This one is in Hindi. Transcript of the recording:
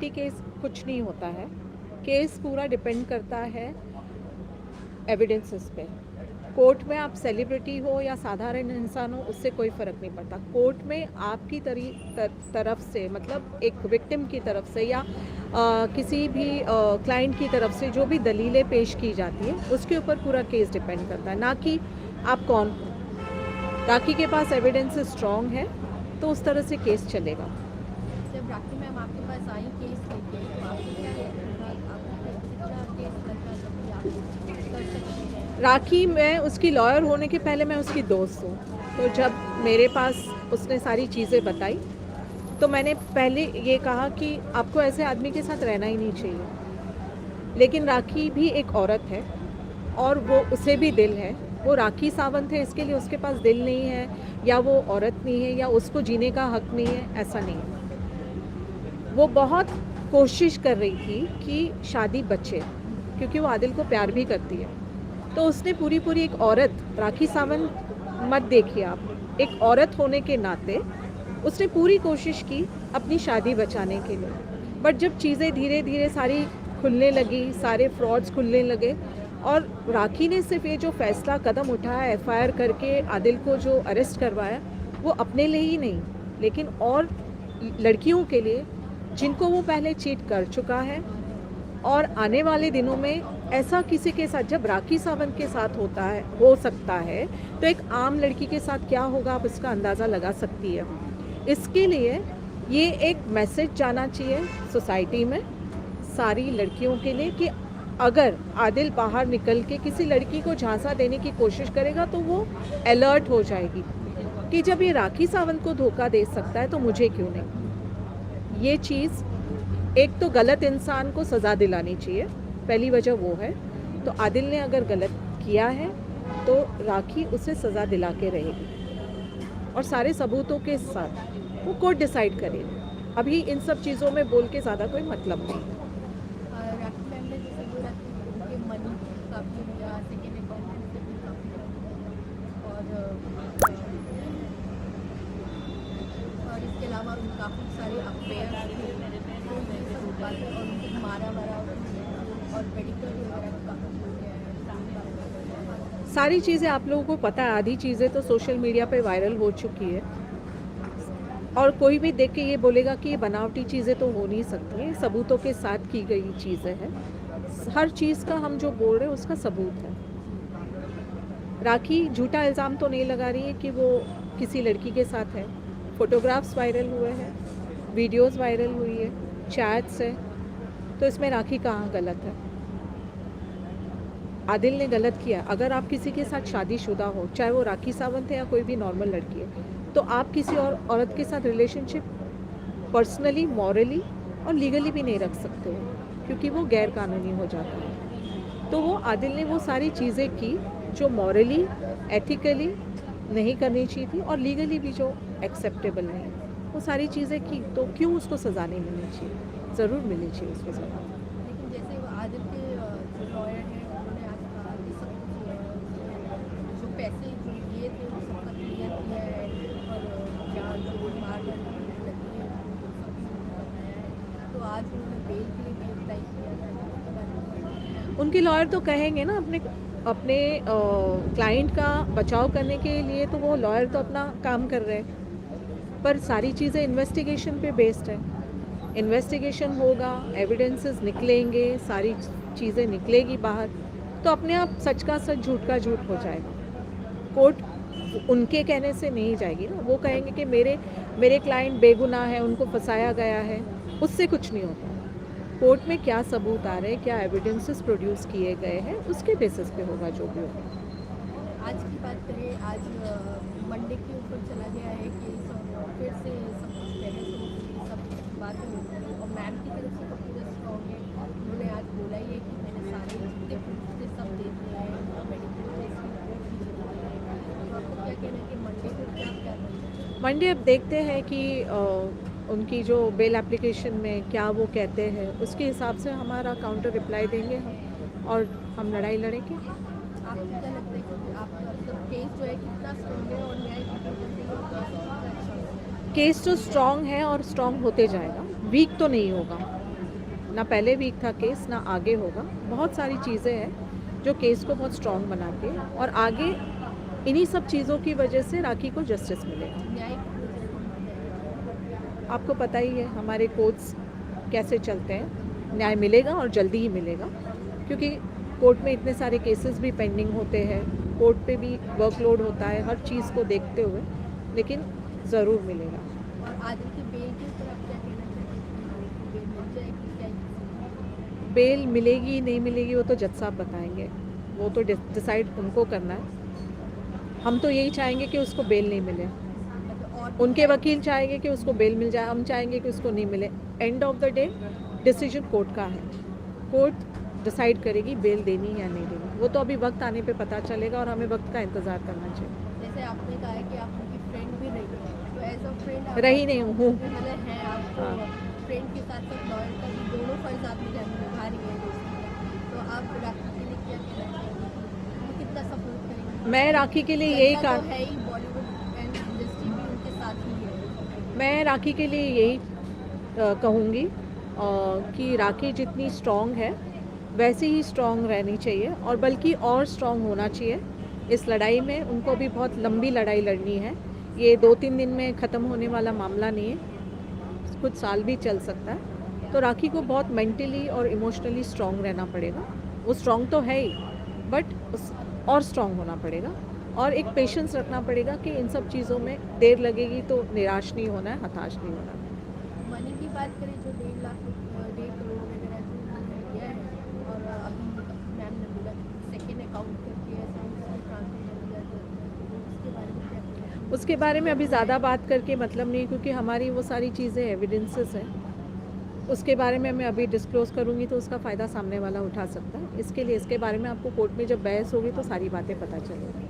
सेलिब्रिटी केस कुछ नहीं होता है। केस पूरा डिपेंड करता है एविडेंसेस पे। कोर्ट में आप सेलिब्रिटी हो या साधारण इंसान हो, उससे कोई फ़र्क नहीं पड़ता। कोर्ट में आपकी तरफ से, मतलब एक विक्टिम की तरफ से या किसी भी क्लाइंट की तरफ से जो भी दलीलें पेश की जाती है, उसके ऊपर पूरा केस डिपेंड करता है, ना कि आप कौन हो। राखी के पास एविडेंस स्ट्रॉन्ग है तो उस तरह से केस चलेगा। जब राखी मैम आपके पास आई केस लेके, तो आपको क्या लगता था, आपको केस लगा जब आप कर सकते हैं? राखी, मैं उसकी लॉयर होने के पहले मैं उसकी दोस्त हूँ, तो जब मेरे पास उसने सारी चीज़ें बताई तो मैंने पहले ये कहा कि आपको ऐसे आदमी के साथ रहना ही नहीं चाहिए। लेकिन राखी भी एक औरत है और वो उसे भी दिल है। वो राखी सावंत है, इसके लिए उसके पास दिल नहीं है या वो औरत नहीं है या उसको जीने का हक नहीं है, ऐसा नहीं है। वो बहुत कोशिश कर रही थी कि शादी बचे, क्योंकि वो आदिल को प्यार भी करती है। तो उसने पूरी एक औरत, राखी सावंत मत देखिए आप, एक औरत होने के नाते उसने पूरी कोशिश की अपनी शादी बचाने के लिए। बट जब चीज़ें धीरे धीरे सारी खुलने लगी, सारे फ्रॉड्स खुलने लगे, और राखी ने सिर्फ ये जो फैसला कदम उठाया, एफआईआर करके आदिल को जो अरेस्ट करवाया, वो अपने लिए ही नहीं लेकिन और लड़कियों के लिए जिनको वो पहले चीट कर चुका है, और आने वाले दिनों में ऐसा किसी के साथ, जब राखी सावंत के साथ हो सकता है, तो एक आम लड़की के साथ क्या होगा आप इसका अंदाज़ा लगा सकती है। इसके लिए ये एक मैसेज जाना चाहिए सोसाइटी में सारी लड़कियों के लिए कि अगर आदिल बाहर निकल के किसी लड़की को झांसा देने की कोशिश करेगा तो वो अलर्ट हो जाएगी कि जब ये राखी सावंत को धोखा दे सकता है तो मुझे क्यों नहीं। ये चीज़, एक तो गलत इंसान को सज़ा दिलानी चाहिए, पहली वजह वो है। तो आदिल ने अगर गलत किया है तो राखी उसे सज़ा दिला के रहेगी और सारे सबूतों के साथ वो कोर्ट डिसाइड करेगी। अभी इन सब चीज़ों में बोल के ज़्यादा कोई मतलब नहीं। राखी मैम ने जैसे बोला कि उनके मनी काफ़ी हुआ, सेकेंड अकाउंट से भी काफ़ी और इसके अलावा काफ़ी सारे अफेयर तो ये सब बात है, और उनको मारा वारा और मेडिकल वगैरह काफ़ी हो गया है। सारी चीज़ें आप लोगों को पता है, आधी चीज़ें तो सोशल मीडिया पे वायरल हो चुकी है, और कोई भी देख के ये बोलेगा कि ये बनावटी चीज़ें तो हो नहीं सकती हैं, सबूतों के साथ की गई चीज़ें हैं। हर चीज़ का हम जो बोल रहे हैं उसका सबूत है। राखी झूठा इल्ज़ाम तो नहीं लगा रही है कि वो किसी लड़की के साथ है। फ़ोटोग्राफ्स वायरल हुए हैं, वीडियोस वायरल हुई है, चैट्स है, तो इसमें राखी कहाँ गलत है। आदिल ने गलत किया। अगर आप किसी के साथ शादीशुदा हो, चाहे वो राखी सावंत है या कोई भी नॉर्मल लड़की है, तो आप किसी और औरत के साथ रिलेशनशिप पर्सनली, मॉरली और लीगली भी नहीं रख सकते हो, क्योंकि वो गैर कानूनी हो जाता है। तो वो आदिल ने वो सारी चीज़ें की जो मॉरली, एथिकली नहीं करनी चाहिए थी और लीगली भी जो एक्सेप्टेबल नहीं, वो सारी चीज़ें की, तो क्यों उसको सज़ा नहीं मिलनी चाहिए? ज़रूर मिलनी चाहिए उसको सज़ा। लेकिन जैसे वो आदिल के जो लॉयर हैं, उन्होंने आज कहा कि सब कुछ जो पैसे जो दिए थे वो सबका क्लियर किया है, और क्या जो मार लगी है वो सब बताया है। तो आज उन्होंने बेल के लिए भी अप्लाई किया था। उनके लॉयर तो कहेंगे ना अपने अपने क्लाइंट का बचाव करने के लिए, तो वो लॉयर तो अपना काम कर रहे हैं, पर सारी चीज़ें इन्वेस्टिगेशन पे बेस्ड है। इन्वेस्टिगेशन होगा, एविडेंसेस निकलेंगे, सारी चीज़ें निकलेगी बाहर, तो अपने आप सच का सच, झूठ का झूठ हो जाएगा। कोर्ट उनके कहने से नहीं जाएगी ना, वो कहेंगे कि मेरे क्लाइंट बेगुनाह है, उनको फंसाया गया है, उससे कुछ नहीं होता। कोर्ट में क्या सबूत आ रहे हैं, क्या एविडेंसेस प्रोड्यूस किए गए हैं, उसके बेसिस पे होगा जो भी होगा। आज की बात करें, आज मंडे के ऊपर चला गया है कि फिर से सब कुछ बहस होगी, सब बातें होगी, और मैम की तरफ से तो पूरा स्ट्रॉन्ग है। उन्होंने आज बोला ही है कि मैंने सारे जितने प्रूफ थे सब दे दिए हैं, मेडिकल टेस्ट रिपोर्ट भी जरूरी है। तो आपको क्या कहना है कि मंडे को क्या क्या करना है? मंडे अब देखते हैं कि उनकी जो बेल एप्लीकेशन में क्या वो कहते हैं, उसके हिसाब से हमारा काउंटर रिप्लाई देंगे हम, और हम लड़ाई लड़ेंगे। आपको क्या लगता है कि आपका मतलब केस जो है कितना स्ट्रॉन्ग है, और न्याय कितना कितना अच्छा होगा? केस तो स्ट्रॉन्ग है और स्ट्रॉन्ग होते जाएगा, वीक तो नहीं होगा। ना पहले वीक था केस, ना आगे होगा। बहुत सारी चीज़ें हैं जो केस को बहुत स्ट्रॉन्ग बनाती है और आगे इन्हीं सब चीज़ों की वजह से राखी को जस्टिस मिलेगा। न्याय की प्रोसेस कौन बताएगा? आपको पता ही है हमारे कोर्ट्स कैसे चलते हैं, न्याय मिलेगा और जल्दी ही मिलेगा, क्योंकि कोर्ट में इतने सारे केसेस भी पेंडिंग होते हैं, कोर्ट पे भी वर्कलोड होता है, हर चीज़ को देखते हुए, लेकिन ज़रूर मिलेगा। और आदिल की बेल के ऊपर आप क्या कहना चाहेंगे? बेल मिल जाएगी क्या? बेल मिलेगी नहीं मिलेगी वो तो जज साहब बताएंगे, वो तो डिसाइड उनको करना है। हम तो यही चाहेंगे कि उसको बेल नहीं मिले, मतलब और उनके वकील चाहेंगे कि उसको बेल मिल जाए, हम चाहेंगे कि उसको नहीं मिले। End of the day decision court का है, कोर्ट डिसाइड करेगी बेल देनी या नहीं देनी। वो तो अभी वक्त आने पे पता चलेगा और हमें वक्त का इंतज़ार करना चाहिए। जैसे आपने कहा है कि आप उनकी फ्रेंड भी रही है, तो एज अ फ्रेंड रही नहीं हूँ। मतलब है आपको हाँ। फ्रेंड के साथ साथ लॉयर का भी दोनों फर्ज आप निभा रही है दोस्ती का, तो आप राखी के लिए क्या कहना चाहेंगे? वो कितना सपोर्ट करेंगे? मैं राखी के लिए यही जनता कहा, तो है ही, बॉलीवुड एंड इंडस्ट्री भी उनके साथ ही है। मैं राखी के लिए यही कहूँगी कि राखी जितनी स्ट्रॉन्ग है वैसे ही स्ट्रॉन्ग रहनी चाहिए, और बल्कि और स्ट्रॉन्ग होना चाहिए। इस लड़ाई में उनको भी बहुत लंबी लड़ाई लड़नी है, ये 2-3 दिन में ख़त्म होने वाला मामला नहीं है, कुछ साल भी चल सकता है। तो राखी को बहुत मेंटली और इमोशनली स्ट्रॉन्ग रहना पड़ेगा। वो स्ट्रॉन्ग तो है ही, बट उस और स्ट्रॉन्ग होना पड़ेगा, और एक पेशेंस रखना पड़ेगा कि इन सब चीज़ों में देर लगेगी तो निराश नहीं होना है, हताश नहीं होना है। मनी की बात करें, जो 1.5 करोड़ वगैरह जो उन्होंने दिया है, और अभी मैम ने बोला सेकेंड अकाउंट करके ऐसा उसमें ट्रांसफर कर दिया, तो उसके बारे में क्या कहना है? उसके बारे में अभी ज़्यादा बात करके मतलब नहीं, क्योंकि हमारी वो सारी चीज़ें एविडेंसेस हैं, उसके बारे में मैं अभी डिस्क्लोज़ करूँगी तो उसका फ़ायदा सामने वाला उठा सकता है। इसके लिए इसके बारे में आपको कोर्ट में जब बहस होगी तो सारी बातें पता चलेगी।